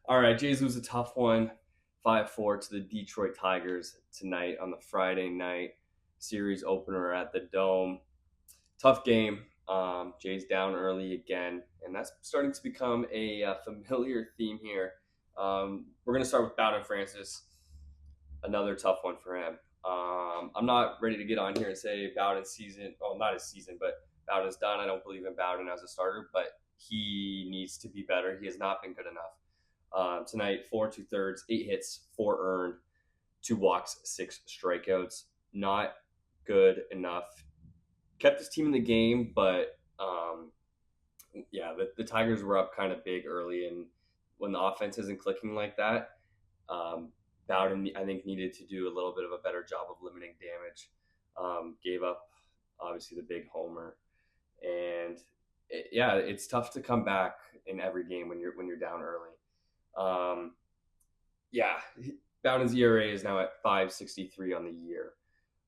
All right, Jays lose a tough one, 5-4 to the Detroit Tigers tonight on the Friday night series opener at the Dome. Tough game. Jays down early again, and that's starting to become a familiar theme here. We're going to start with Bowden Francis, another tough one for him. I'm not ready to get on here and say Bowden's season, well, not his season, but Bowden's done. I don't believe in Bowden as a starter, but he needs to be better. He has not been good enough. Tonight, 4 2/3, 8 hits, 4 earned, 2 walks, 6 strikeouts. Not good enough. Kept his team in the game, but yeah, the Tigers were up kind of big early, and when the offense isn't clicking like that, Bowden, I think, needed to do a little bit of a better job of limiting damage. Gave up, obviously, the big homer, and yeah, it's tough to come back in every game when you're down early. Um, yeah, Bowden's ERA is now at 5.63 on the year.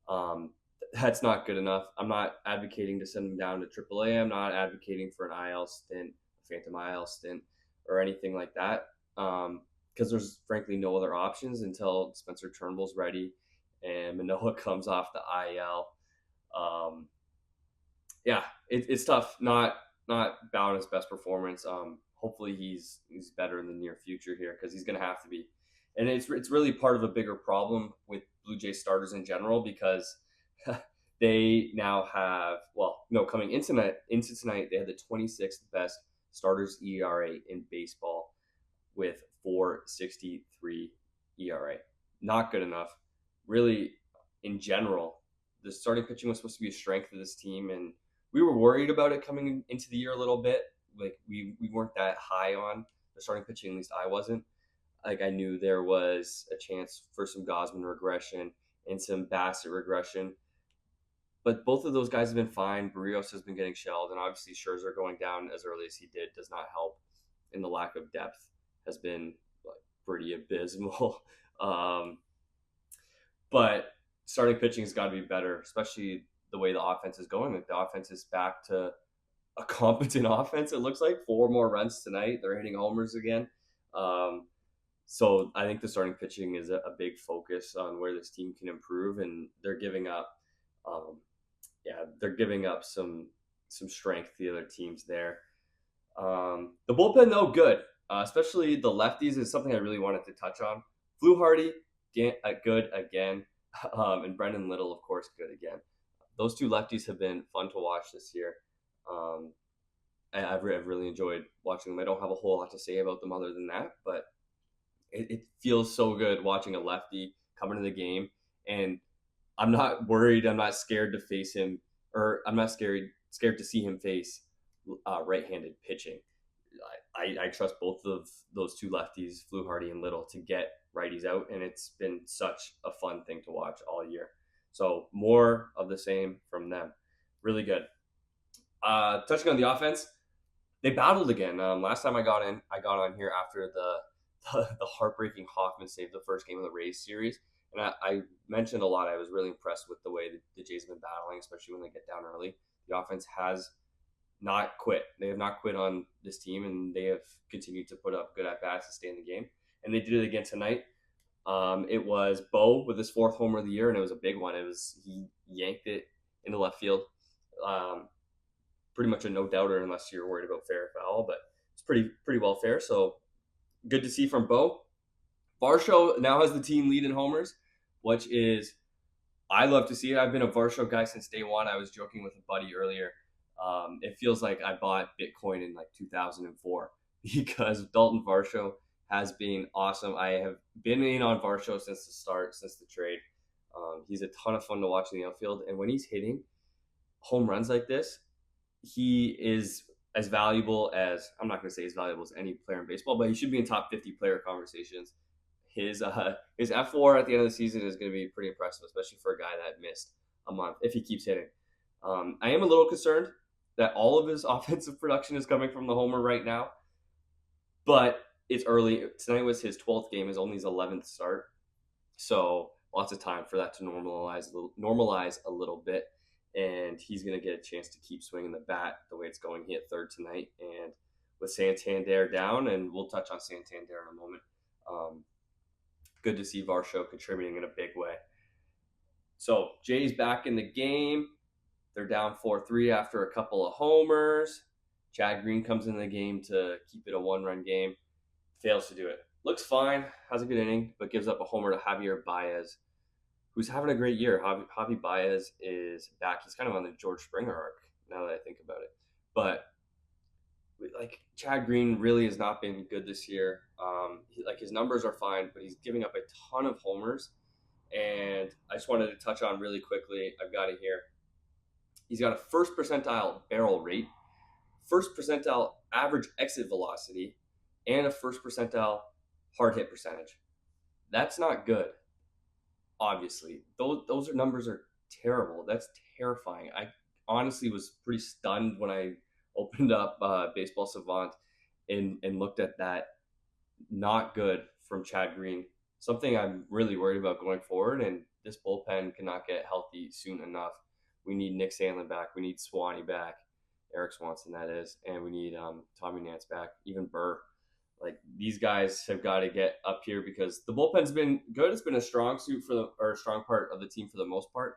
Um, that's not good enough. I'm not advocating to send him down to AAA. I'm not advocating for an IL stint, a phantom IL stint, or anything like that. Because there's frankly no other options until Spencer Turnbull's ready and Manoah comes off the IL. Um, yeah, it's tough. Not Bowden's best performance. Hopefully he's better in the near future here because he's going to have to be. And it's really part of a bigger problem with Blue Jays starters in general because they now have, well, no, coming into tonight they had the 26th best starters ERA in baseball with 4.63 ERA. Not good enough. Really, in general, the starting pitching was supposed to be a strength of this team, and we were worried about it coming into the year a little bit. Like we weren't that high on the starting pitching, at least I wasn't. Like I knew there was a chance for some Gosman regression and some Bassett regression, but both of those guys have been fine. Barrios has been getting shelled, and obviously Scherzer going down as early as he did does not help. And the lack of depth has been like pretty abysmal. um, but starting pitching has got to be better, especially the way the offense is going. Like the offense is back to a competent offense. It looks like 4 more runs tonight. They're hitting homers again. Um, so I think the starting pitching is a big focus on where this team can improve, and they're giving up. Um, they're giving up some strength to the other teams there. The bullpen though, good, especially the lefties is something I really wanted to touch on. Fluharty, good again, and Brendan Little, of course, good again. Those two lefties have been fun to watch this year. Um, I've really enjoyed watching them. I don't have a whole lot to say about them other than that, but it feels so good watching a lefty come into the game, and I'm not worried. I'm not scared to face him, or I'm not scared to see him face right-handed pitching. I trust both of those two lefties, Fluharty and Little, to get righties out, and it's been such a fun thing to watch all year. So more of the same from them. Really good. Touching on the offense, they battled again. Last time I got on here after the heartbreaking Hoffman save the first game of the Rays series, and I mentioned a lot. I was really impressed with the way the Jays have been battling, especially when they get down early. The offense has not quit. They have not quit on this team, and they have continued to put up good at bats to stay in the game. And they did it again tonight. It was Bo with his 4th homer of the year, and it was a big one. He yanked it into left field. Pretty much a no doubter unless you're worried about fair or foul, but it's pretty well fair. So good to see from Bo. Varsho now has the team lead in homers, which is I love to see it. I've been a Varsho guy since day one. I was joking with a buddy earlier. It feels like I bought Bitcoin in like 2004 because Daulton Varsho has been awesome. I have been in on Varsho since the start, since the trade. He's a ton of fun to watch in the outfield, and when he's hitting home runs like this, he is as valuable as, I'm not going to say as valuable as any player in baseball, but he should be in top 50 player conversations. His F4 at the end of the season is going to be pretty impressive, especially for a guy that missed a month if he keeps hitting. I am a little concerned that all of his offensive production is coming from the homer right now, but it's early. Tonight was his 12th game, only his 11th start, so lots of time for that to normalize a little bit, and he's going to get a chance to keep swinging the bat the way it's going. He hit third tonight, and with Santander down, and we'll touch on Santander in a moment. Good to see Varsho contributing in a big way. So Jay's back in the game. They're down 4-3 after a couple of homers. Chad Green comes in the game to keep it a one-run game. Fails to do it. Looks fine, has a good inning, but gives up a homer to Javier Baez, who's having a great year. Javi Baez is back. He's kind of on the George Springer arc now that I think about it. But like Chad Green really has not been good this year. His numbers are fine, but he's giving up a ton of homers. And I just wanted to touch on really quickly. I've got it here. He's got a first percentile barrel rate, first percentile average exit velocity, and a first percentile hard hit percentage. That's not good. Obviously, those numbers are terrible. That's terrifying. I honestly was pretty stunned when I opened up Baseball Savant and looked at that. Not good from Chad Green. Something I'm really worried about going forward, and this bullpen cannot get healthy soon enough. We need Nick Sandlin back. We need Swanee back, Eric Swanson, that is, and we need Tommy Nance back, even Burr. Like, these guys have got to get up here because the bullpen's been good. It's been a strong suit or a strong part of the team for the most part.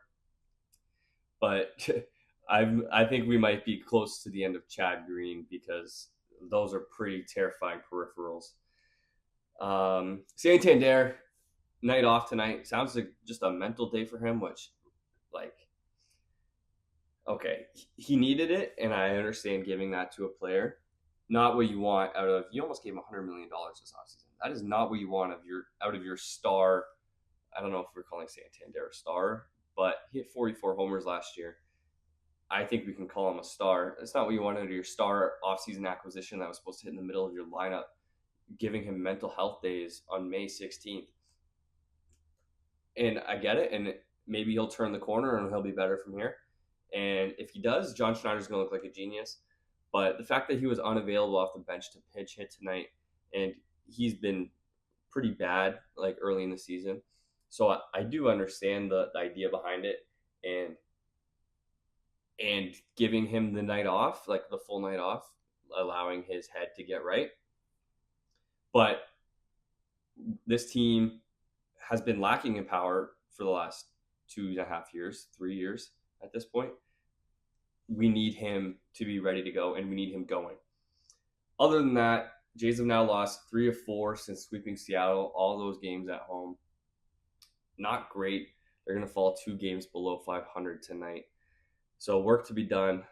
But I think we might be close to the end of Chad Green because those are pretty terrifying peripherals. Santander, night off tonight. Sounds like just a mental day for him, which, like, okay, he needed it, and I understand giving that to a player. Not what you want you almost gave him $100 million this offseason. That is not what you want out of your star. I don't know if we're calling Santander a star, but he hit 44 homers last year. I think we can call him a star. That's not what you want out of your star offseason acquisition that was supposed to hit in the middle of your lineup, giving him mental health days on May 16th. And I get it, and maybe he'll turn the corner and he'll be better from here. And if he does, John Schneider's going to look like a genius. But the fact that he was unavailable off the bench to pinch hit tonight, and he's been pretty bad like early in the season. So I do understand the idea behind it, and giving him the night off, like the full night off, allowing his head to get right. But this team has been lacking in power for the last 2.5 years, 3 years at this point. We need him to be ready to go, and we need him going. Other than that, Jays have now lost 3 of 4 since sweeping Seattle, all those games at home. Not great. They're going to fall 2 games below 500 tonight. So work to be done.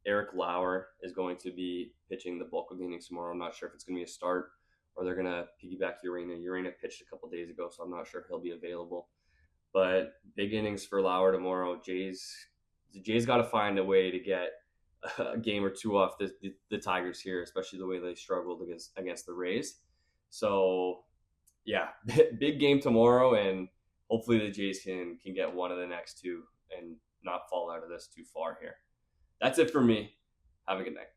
Eric Lauer is going to be pitching the bulk of the innings tomorrow. I'm not sure if it's going to be a start or they're going to piggyback Urena. Urena pitched a couple days ago, so I'm not sure he'll be available. But big innings for Lauer tomorrow. The Jays got to find a way to get a game or two off the Tigers here, especially the way they struggled against the Rays. So, yeah, big game tomorrow, and hopefully the Jays can get one of the next two and not fall out of this too far here. That's it for me. Have a good night.